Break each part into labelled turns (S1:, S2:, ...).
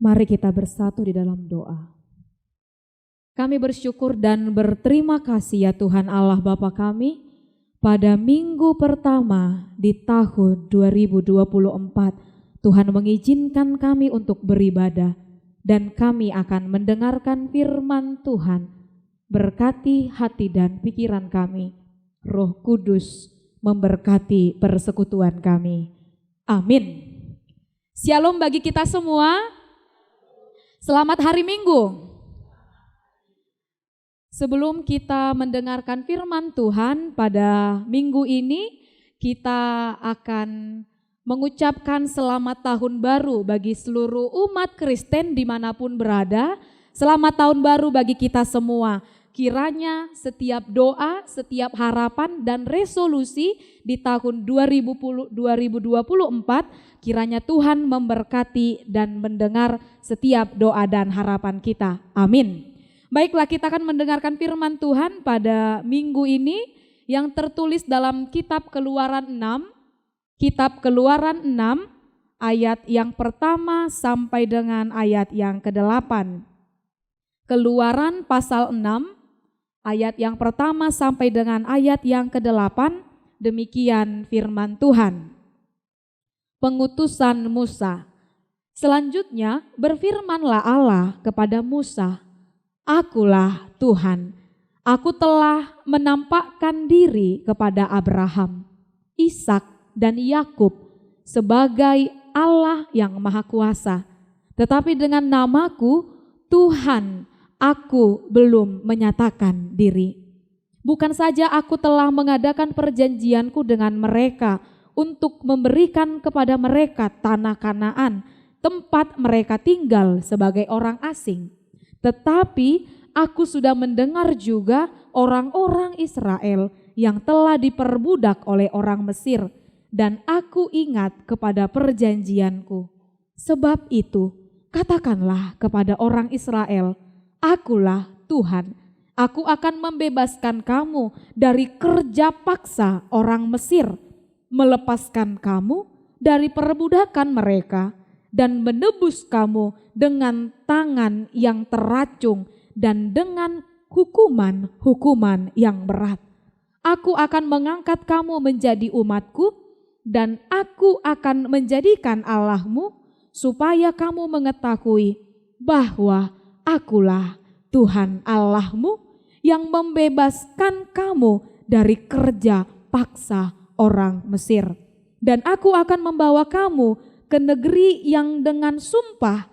S1: Mari kita bersatu di dalam doa. Kami bersyukur dan berterima kasih ya Tuhan Allah Bapa kami, pada minggu pertama di tahun 2024 Tuhan mengizinkan kami untuk beribadah dan kami akan mendengarkan firman Tuhan. Berkati hati dan pikiran kami, Roh Kudus memberkati persekutuan kami. Amin. Shalom bagi kita semua. Selamat hari Minggu. Sebelum kita mendengarkan firman Tuhan pada minggu ini, kita akan mengucapkan selamat tahun baru bagi seluruh umat Kristen dimanapun berada. Selamat tahun baru bagi kita semua. Kiranya setiap doa, setiap harapan dan resolusi di tahun 2024, kiranya Tuhan memberkati dan mendengar setiap doa dan harapan kita. Amin. Baiklah, kita akan mendengarkan firman Tuhan pada minggu ini yang tertulis dalam kitab Keluaran 6. Kitab Keluaran 6 ayat yang pertama sampai dengan ayat yang ke-8. Keluaran pasal 6 ayat yang pertama sampai dengan ayat yang ke-8, demikian firman Tuhan. Pengutusan Musa. Selanjutnya berfirmanlah Allah kepada Musa, "Akulah Tuhan, aku telah menampakkan diri kepada Abraham, Ishak dan Yakub sebagai Allah yang Maha Kuasa. Tetapi dengan namaku, Tuhan, aku belum menyatakan diri. Bukan saja aku telah mengadakan perjanjianku dengan mereka untuk memberikan kepada mereka tanah Kanaan, tempat mereka tinggal sebagai orang asing. Tetapi aku sudah mendengar juga orang-orang Israel yang telah diperbudak oleh orang Mesir, dan aku ingat kepada perjanjianku. Sebab itu, katakanlah kepada orang Israel, Akulah Tuhan, aku akan membebaskan kamu dari kerja paksa orang Mesir, melepaskan kamu dari perbudakan mereka, dan menebus kamu dengan tangan yang teracung dan dengan hukuman-hukuman yang berat. Aku akan mengangkat kamu menjadi umatku, dan aku akan menjadikan Allahmu, supaya kamu mengetahui bahwa Akulah Tuhan Allahmu yang membebaskan kamu dari kerja paksa orang Mesir. Dan aku akan membawa kamu ke negeri yang dengan sumpah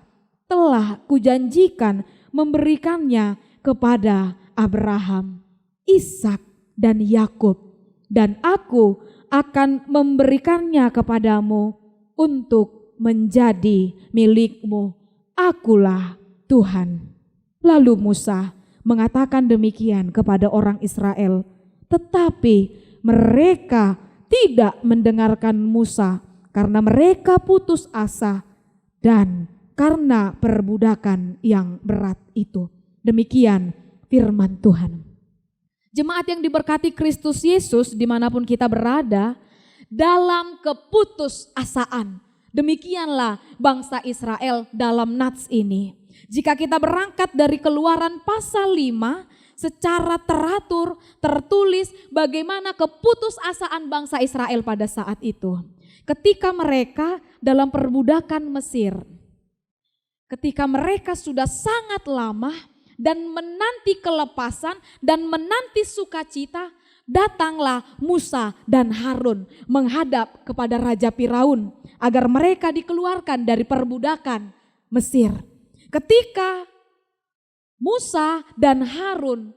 S1: telah kujanjikan memberikannya kepada Abraham, Ishak dan Yakub. Dan aku akan memberikannya kepadamu untuk menjadi milikmu. Akulah Tuhan. Lalu Musa mengatakan demikian kepada orang Israel, tetapi mereka tidak mendengarkan Musa karena mereka putus asa dan karena perbudakan yang berat itu. Demikian firman Tuhan. Jemaat yang diberkati Kristus Yesus dimanapun kita berada, dalam keputusasaan, demikianlah bangsa Israel dalam nats ini. Jika kita berangkat dari Keluaran pasal 5, secara teratur tertulis bagaimana keputusasaan bangsa Israel pada saat itu. Ketika mereka dalam perbudakan Mesir, ketika mereka sudah sangat lama dan menanti kelepasan dan menanti sukacita, datanglah Musa dan Harun menghadap kepada Raja Firaun agar mereka dikeluarkan dari perbudakan Mesir. Ketika Musa dan Harun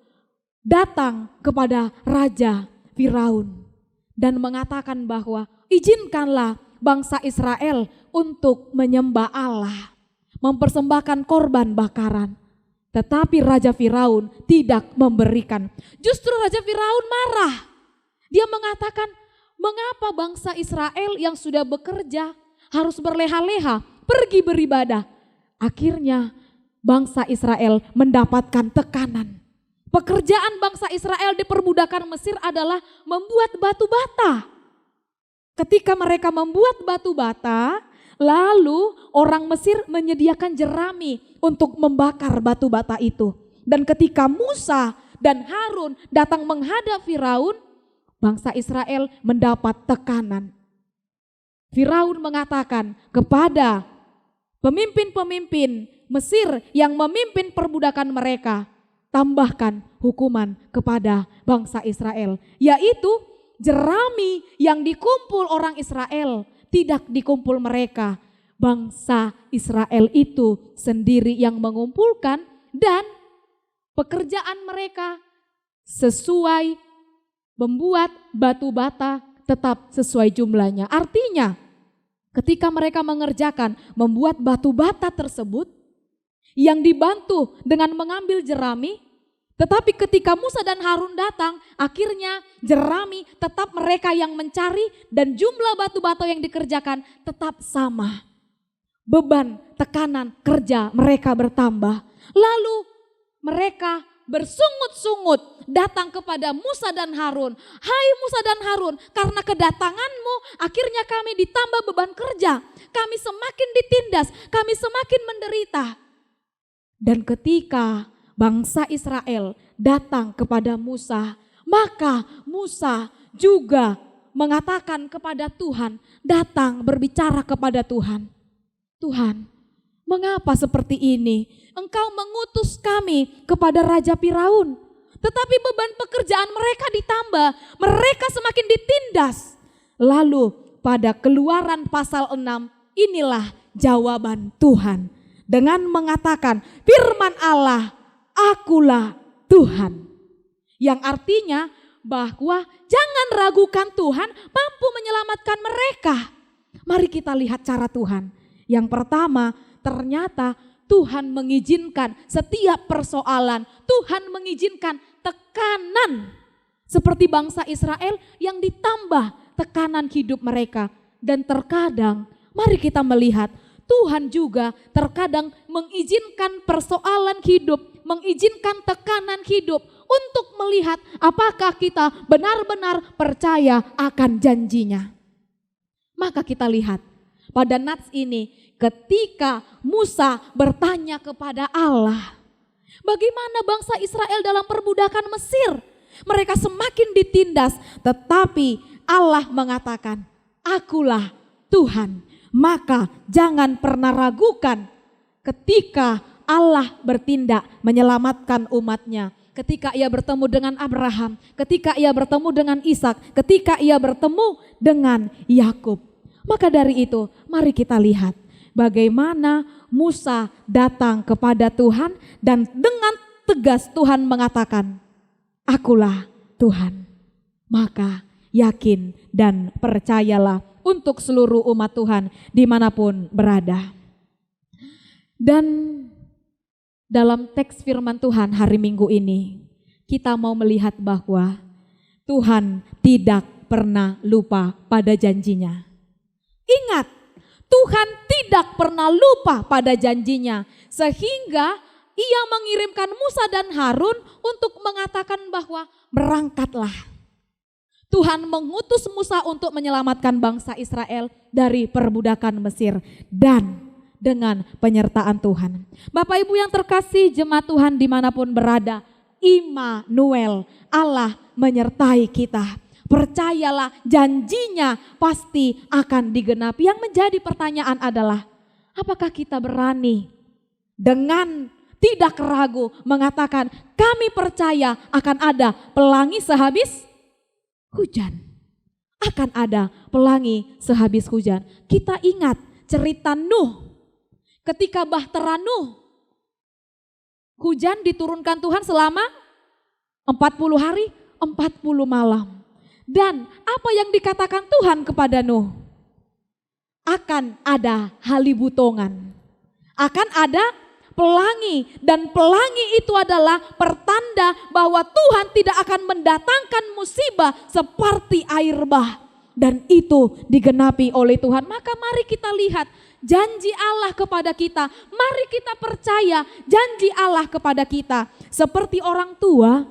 S1: datang kepada Raja Firaun dan mengatakan bahwa izinkanlah bangsa Israel untuk menyembah Allah, mempersembahkan korban bakaran. Tetapi Raja Firaun tidak memberikan. Justru Raja Firaun marah. Dia mengatakan, mengapa bangsa Israel yang sudah bekerja harus berleha-leha pergi beribadah? Akhirnya bangsa Israel mendapatkan tekanan. Pekerjaan bangsa Israel di perbudakan Mesir adalah membuat batu bata. Ketika mereka membuat batu bata, Lalu orang Mesir menyediakan jerami untuk membakar batu bata itu. Dan ketika Musa dan Harun datang menghadap Firaun, bangsa Israel mendapat tekanan. Firaun mengatakan kepada pemimpin-pemimpin Mesir yang memimpin perbudakan mereka, tambahkan hukuman kepada bangsa Israel, yaitu jerami yang dikumpul orang Israel tidak dikumpul mereka. Bangsa Israel itu sendiri yang mengumpulkan dan pekerjaan mereka sesuai membuat batu bata tetap sesuai jumlahnya. Artinya ketika mereka mengerjakan membuat batu bata tersebut yang dibantu dengan mengambil jerami, tetapi ketika Musa dan Harun datang, akhirnya jerami tetap mereka yang mencari dan jumlah batu bata yang dikerjakan tetap sama. Beban, tekanan, kerja mereka bertambah. Lalu mereka bersungut-sungut datang kepada Musa dan Harun. Hai Musa dan Harun, karena kedatanganmu akhirnya kami ditambah beban kerja. Kami semakin ditindas, kami semakin menderita. Dan ketika bangsa Israel datang kepada Musa, maka Musa juga mengatakan kepada Tuhan, datang berbicara kepada Tuhan. Tuhan, mengapa seperti ini? Engkau mengutus kami kepada Raja Firaun, tetapi beban pekerjaan mereka ditambah, mereka semakin ditindas. Lalu pada Keluaran pasal 6, inilah jawaban Tuhan dengan mengatakan, firman Allah, akulah Tuhan. Yang artinya bahwa jangan ragukan Tuhan mampu menyelamatkan mereka. Mari kita lihat cara Tuhan. Yang pertama, ternyata Tuhan mengizinkan setiap persoalan, Tuhan mengizinkan tekanan. Seperti bangsa Israel yang ditambah tekanan hidup mereka. Dan terkadang mari kita melihat Tuhan juga terkadang mengizinkan persoalan hidup, mengizinkan tekanan hidup untuk melihat apakah kita benar-benar percaya akan janjinya. Maka kita lihat pada nats ini ketika Musa bertanya kepada Allah, bagaimana bangsa Israel dalam perbudakan Mesir? Mereka semakin ditindas, tetapi Allah mengatakan, akulah Tuhan. Maka jangan pernah ragukan ketika Allah bertindak menyelamatkan umatnya. Ketika ia bertemu dengan Abraham, ketika ia bertemu dengan Ishak, ketika ia bertemu dengan Yakub. Maka dari itu mari kita lihat bagaimana Musa datang kepada Tuhan dan dengan tegas Tuhan mengatakan, akulah Tuhan. Maka yakin dan percayalah untuk seluruh umat Tuhan dimanapun berada. Dan dalam teks firman Tuhan hari Minggu ini kita mau melihat bahwa Tuhan tidak pernah lupa pada janjinya. Ingat, Tuhan tidak pernah lupa pada janjinya sehingga ia mengirimkan Musa dan Harun untuk mengatakan bahwa berangkatlah. Tuhan mengutus Musa untuk menyelamatkan bangsa Israel dari perbudakan Mesir dan dengan penyertaan Tuhan. Bapak Ibu yang terkasih, jemaat Tuhan dimanapun berada, Immanuel, Allah menyertai kita. Percayalah janjinya pasti akan digenapi. Yang menjadi pertanyaan adalah, apakah kita berani dengan tidak ragu mengatakan kami percaya akan ada pelangi sehabis hujan. Akan ada pelangi sehabis hujan. Kita ingat cerita Nuh. Ketika bahtera Nuh, hujan diturunkan Tuhan selama 40 hari, 40 malam. Dan apa yang dikatakan Tuhan kepada Nuh? Akan ada halibutongan. Akan ada pelangi, dan pelangi itu adalah pertanda bahwa Tuhan tidak akan mendatangkan musibah seperti air bah, dan itu digenapi oleh Tuhan. Maka mari kita lihat janji Allah kepada kita, mari kita percaya janji Allah kepada kita. Seperti orang tua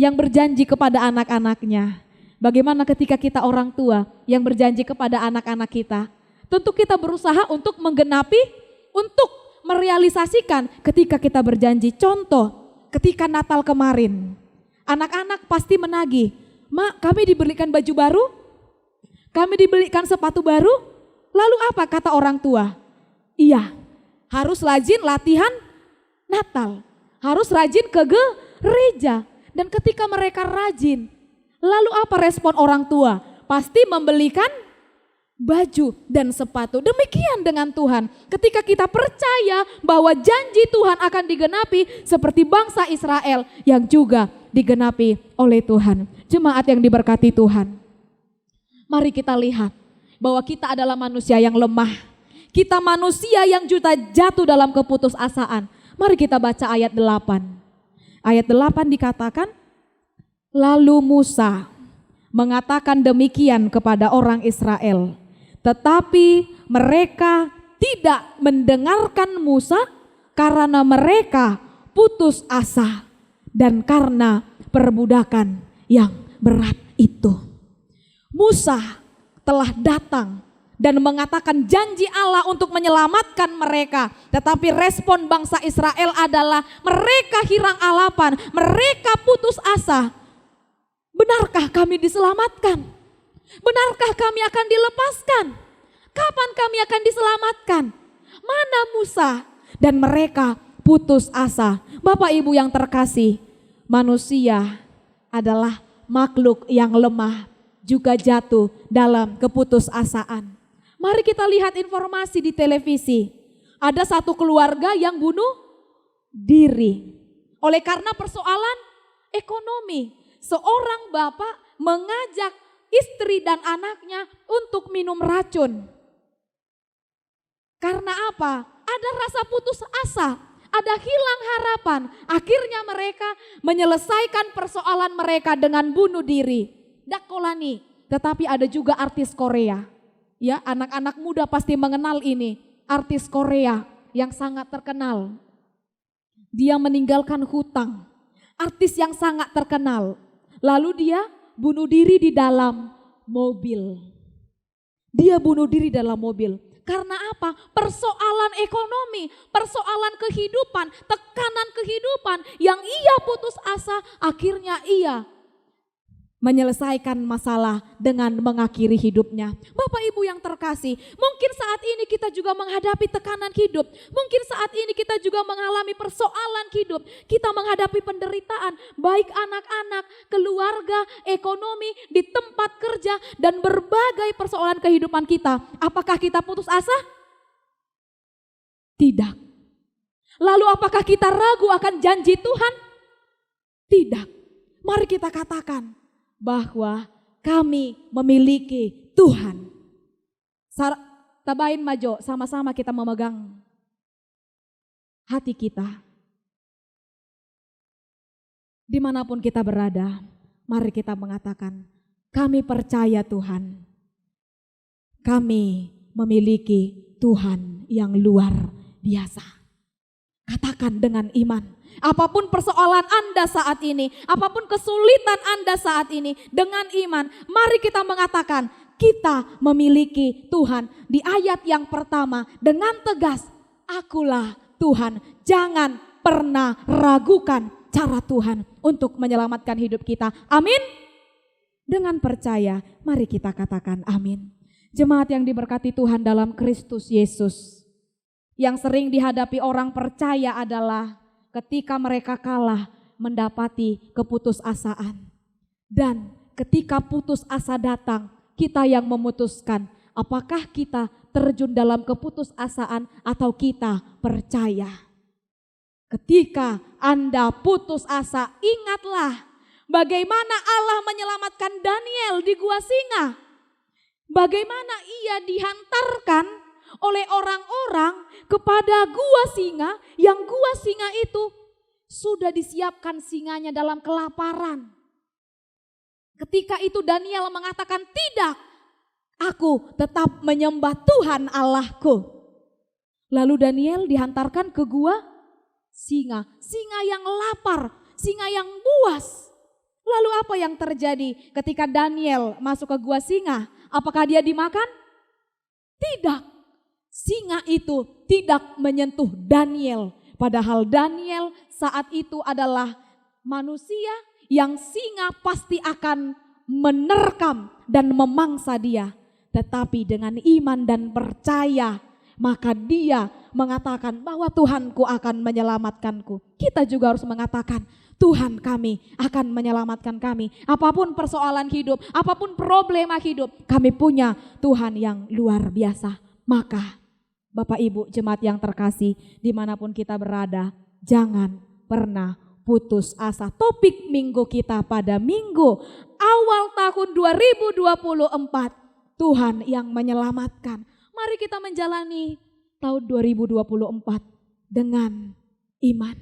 S1: yang berjanji kepada anak-anaknya. Bagaimana ketika kita orang tua yang berjanji kepada anak-anak kita? Tentu kita berusaha untuk menggenapi, untuk merealisasikan ketika kita berjanji. Contoh, ketika Natal kemarin, anak-anak pasti menagih, "Mak, kami dibelikan baju baru, kami dibelikan sepatu baru." Lalu apa kata orang tua? Iya, harus rajin latihan Natal, harus rajin ke gereja. Dan ketika mereka rajin, lalu apa respon orang tua? Pasti membelikan baju dan sepatu. Demikian dengan Tuhan. Ketika kita percaya bahwa janji Tuhan akan digenapi seperti bangsa Israel yang juga digenapi oleh Tuhan. Jemaat yang diberkati Tuhan, mari kita lihat bahwa kita adalah manusia yang lemah. Kita manusia yang jatuh dalam keputusasaan. Mari kita baca ayat 8. Ayat 8 dikatakan, lalu Musa mengatakan demikian kepada orang Israel. Tetapi mereka tidak mendengarkan Musa karena mereka putus asa dan karena perbudakan yang berat itu. Musa telah datang dan mengatakan janji Allah untuk menyelamatkan mereka. Tetapi respon bangsa Israel adalah mereka hirang alapan, mereka putus asa. Benarkah kami diselamatkan? Benarkah kami akan dilepaskan? Kapan kami akan diselamatkan? Mana Musa? Dan mereka putus asa. Bapak Ibu yang terkasih, manusia adalah makhluk yang lemah, juga jatuh dalam keputusasaan. Mari kita lihat informasi di televisi. Ada satu keluarga yang bunuh diri. Oleh karena persoalan ekonomi, seorang bapak mengajak istri dan anaknya untuk minum racun. Karena apa? Ada rasa putus asa, ada hilang harapan. Akhirnya mereka menyelesaikan persoalan mereka dengan bunuh diri. Dakolani, tetapi ada juga artis Korea. Ya, anak-anak muda pasti mengenal ini, artis Korea yang sangat terkenal. Dia meninggalkan hutang, artis yang sangat terkenal. Lalu dia bunuh diri di dalam mobil. Dia bunuh diri dalam mobil. Karena apa? Persoalan ekonomi, persoalan kehidupan, tekanan kehidupan yang ia putus asa, akhirnya ia menyelesaikan masalah dengan mengakhiri hidupnya. Bapak Ibu yang terkasih, mungkin saat ini kita juga menghadapi tekanan hidup. Mungkin saat ini kita juga mengalami persoalan hidup. Kita menghadapi penderitaan, baik anak-anak, keluarga, ekonomi, di tempat kerja, dan berbagai persoalan kehidupan kita. Apakah kita putus asa? Tidak. Lalu apakah kita ragu akan janji Tuhan? Tidak. Mari kita katakan bahwa kami memiliki Tuhan. Tabain maju, sama-sama kita memegang hati kita. Dimanapun kita berada, mari kita mengatakan, kami percaya Tuhan. Kami memiliki Tuhan yang luar biasa. Katakan dengan iman. Apapun persoalan Anda saat ini, apapun kesulitan Anda saat ini, dengan iman, mari kita mengatakan, kita memiliki Tuhan. Di ayat yang pertama, dengan tegas, akulah Tuhan. Jangan pernah ragukan cara Tuhan untuk menyelamatkan hidup kita. Amin. Dengan percaya, mari kita katakan amin. Jemaat yang diberkati Tuhan dalam Kristus Yesus, yang sering dihadapi orang percaya adalah ketika mereka kalah mendapati keputusasaan. Dan ketika putus asa datang, kita yang memutuskan apakah kita terjun dalam keputusasaan atau kita percaya. Ketika Anda putus asa, ingatlah bagaimana Allah menyelamatkan Daniel di gua singa. Bagaimana ia dihantarkan oleh orang-orang kepada gua singa, yang gua singa itu sudah disiapkan singanya dalam kelaparan. Ketika itu Daniel mengatakan, tidak, aku tetap menyembah Tuhan Allahku. Lalu Daniel dihantarkan ke gua singa, singa yang lapar, singa yang buas. Lalu apa yang terjadi ketika Daniel masuk ke gua singa? Apakah dia dimakan? Tidak, singa itu tidak menyentuh Daniel. Padahal Daniel saat itu adalah manusia yang singa pasti akan menerkam dan memangsa dia. Tetapi dengan iman dan percaya, maka dia mengatakan bahwa Tuhanku akan menyelamatkanku. Kita juga harus mengatakan, Tuhan kami akan menyelamatkan kami. Apapun persoalan hidup, apapun problema hidup, kami punya Tuhan yang luar biasa. Maka Bapak Ibu jemaat yang terkasih, dimanapun kita berada, jangan pernah putus asa. Topik minggu kita pada minggu awal tahun 2024, Tuhan yang menyelamatkan. Mari kita menjalani tahun 2024 dengan iman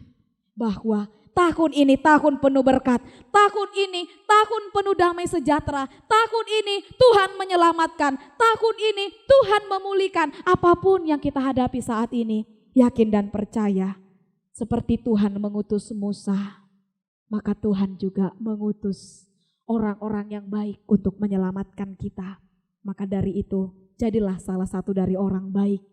S1: bahwa tahun ini tahun penuh berkat, tahun ini tahun penuh damai sejahtera, tahun ini Tuhan menyelamatkan, tahun ini Tuhan memulihkan. Apapun yang kita hadapi saat ini, yakin dan percaya seperti Tuhan mengutus Musa, maka Tuhan juga mengutus orang-orang yang baik untuk menyelamatkan kita. Maka dari itu, jadilah salah satu dari orang baik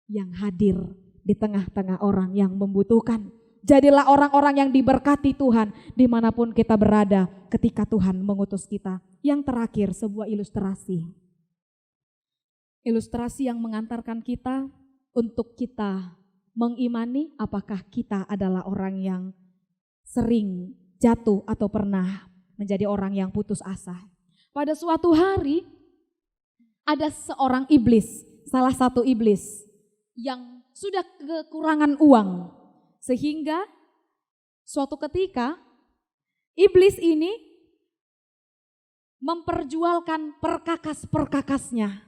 S1: yang hadir di tengah-tengah orang yang membutuhkan. Jadilah orang-orang yang diberkati Tuhan dimanapun kita berada ketika Tuhan mengutus kita. Yang terakhir, sebuah ilustrasi. Ilustrasi yang mengantarkan kita untuk kita mengimani apakah kita adalah orang yang sering jatuh atau pernah menjadi orang yang putus asa. Pada suatu hari ada seorang iblis, salah satu iblis yang sudah kekurangan uang. Sehingga suatu ketika iblis ini memperjualkan perkakas-perkakasnya.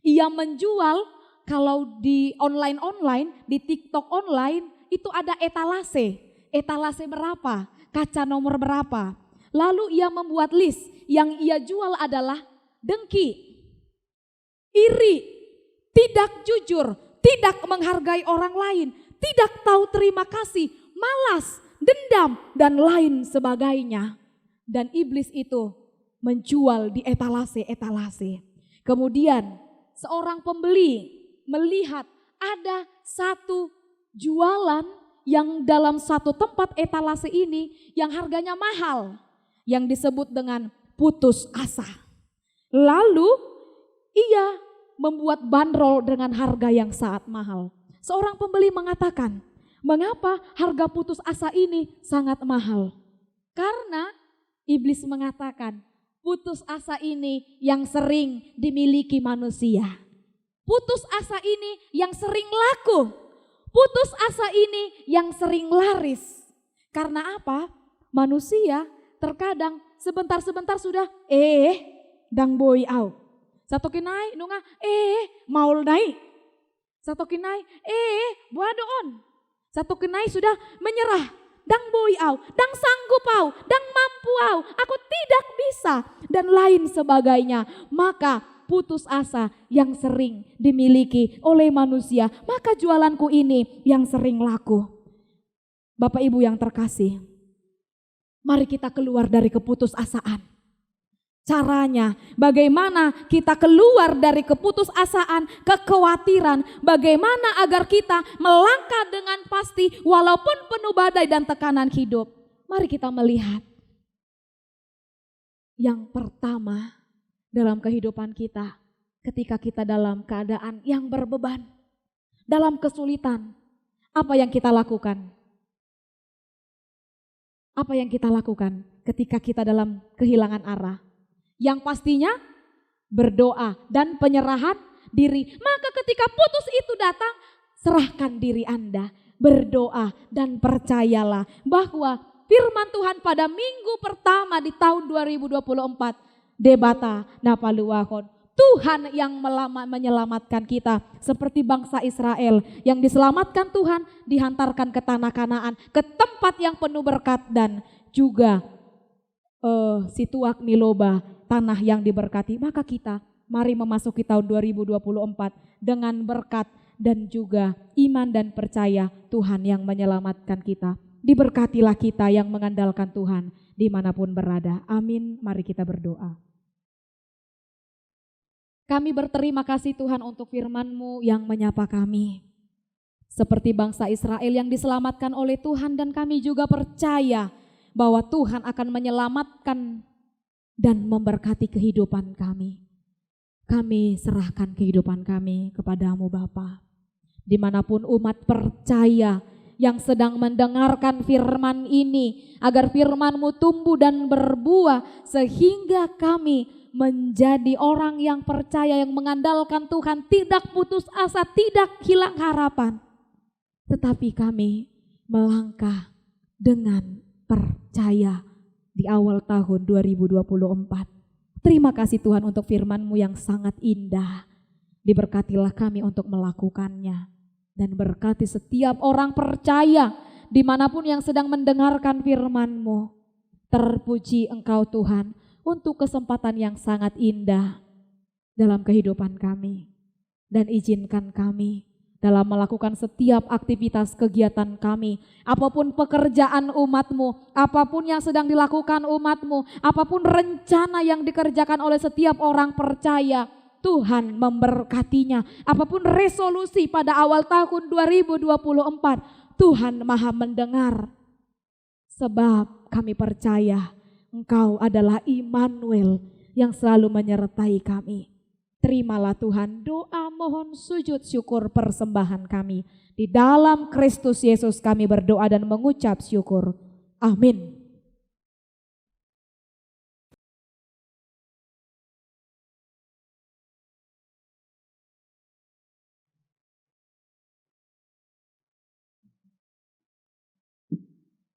S1: Ia menjual kalau di online, di TikTok online itu ada etalase. Etalase berapa, kaca nomor berapa. Lalu ia membuat list, yang ia jual adalah dengki, iri, tidak jujur, tidak menghargai orang lain, tidak tahu terima kasih, malas, dendam, dan lain sebagainya. Dan iblis itu menjual di etalase-etalase. Kemudian seorang pembeli melihat ada satu jualan yang dalam satu tempat etalase ini yang harganya mahal, yang disebut dengan putus asa. Lalu ia membuat bandrol dengan harga yang sangat mahal. Seorang pembeli mengatakan, mengapa harga putus asa ini sangat mahal? Karena iblis mengatakan, putus asa ini yang sering dimiliki manusia. Putus asa ini yang sering laku. Putus asa ini yang sering laris. Karena apa? Manusia terkadang sebentar-sebentar sudah dang boy out. Satu kinai nunga maul naik. Satu kinai buah doon. Satu kinai sudah menyerah. Dang boy au, dang sanggup au, dang mampu au, aku tidak bisa dan lain sebagainya. Maka putus asa yang sering dimiliki oleh manusia, maka jualanku ini yang sering laku. Bapak Ibu yang terkasih, mari kita keluar dari keputusasaan. Caranya bagaimana kita keluar dari keputusasaan, kekhawatiran, bagaimana agar kita melangkah dengan pasti walaupun penuh badai dan tekanan hidup. Mari kita melihat yang pertama dalam kehidupan kita ketika kita dalam keadaan yang berbeban, dalam kesulitan, apa yang kita lakukan? Apa yang kita lakukan ketika kita dalam kehilangan arah? Yang pastinya berdoa dan penyerahan diri. Maka ketika putus itu datang, serahkan diri Anda, berdoa dan percayalah bahwa firman Tuhan pada minggu pertama di tahun 2024, debata napaluakon, Tuhan yang menyelamatkan kita seperti bangsa Israel yang diselamatkan Tuhan, dihantarkan ke tanah Kanaan, ke tempat yang penuh berkat dan juga situak miloba, tanah yang diberkati. Maka kita mari memasuki tahun 2024 dengan berkat dan juga iman dan percaya Tuhan yang menyelamatkan kita. Diberkatilah kita yang mengandalkan Tuhan dimanapun berada. Amin. Mari kita berdoa. Kami berterima kasih Tuhan untuk firman-Mu yang menyapa kami. Seperti bangsa Israel yang diselamatkan oleh Tuhan, dan kami juga percaya bahwa Tuhan akan menyelamatkan dan memberkati kehidupan kami. Kami serahkan kehidupan kami kepadamu Bapa. Dimanapun umat percaya yang sedang mendengarkan firman ini, agar firman-Mu tumbuh dan berbuah sehingga kami menjadi orang yang percaya, yang mengandalkan Tuhan, tidak putus asa, tidak hilang harapan. Tetapi kami melangkah dengan percaya di awal tahun 2024. Terima kasih Tuhan untuk firman-Mu yang sangat indah. Diberkatilah kami untuk melakukannya. Dan berkati setiap orang percaya dimanapun yang sedang mendengarkan firman-Mu. Terpuji Engkau Tuhan untuk kesempatan yang sangat indah dalam kehidupan kami. Dan izinkan kami dalam melakukan setiap aktivitas kegiatan kami, apapun pekerjaan umat-Mu, apapun yang sedang dilakukan umat-Mu, apapun rencana yang dikerjakan oleh setiap orang percaya, Tuhan memberkatinya. Apapun resolusi pada awal tahun 2024, Tuhan Maha mendengar. Sebab kami percaya Engkau adalah Immanuel yang selalu menyertai kami. Terimalah Tuhan doa, mohon, sujud, syukur, persembahan kami. Di dalam Kristus Yesus kami berdoa dan mengucap syukur. Amin.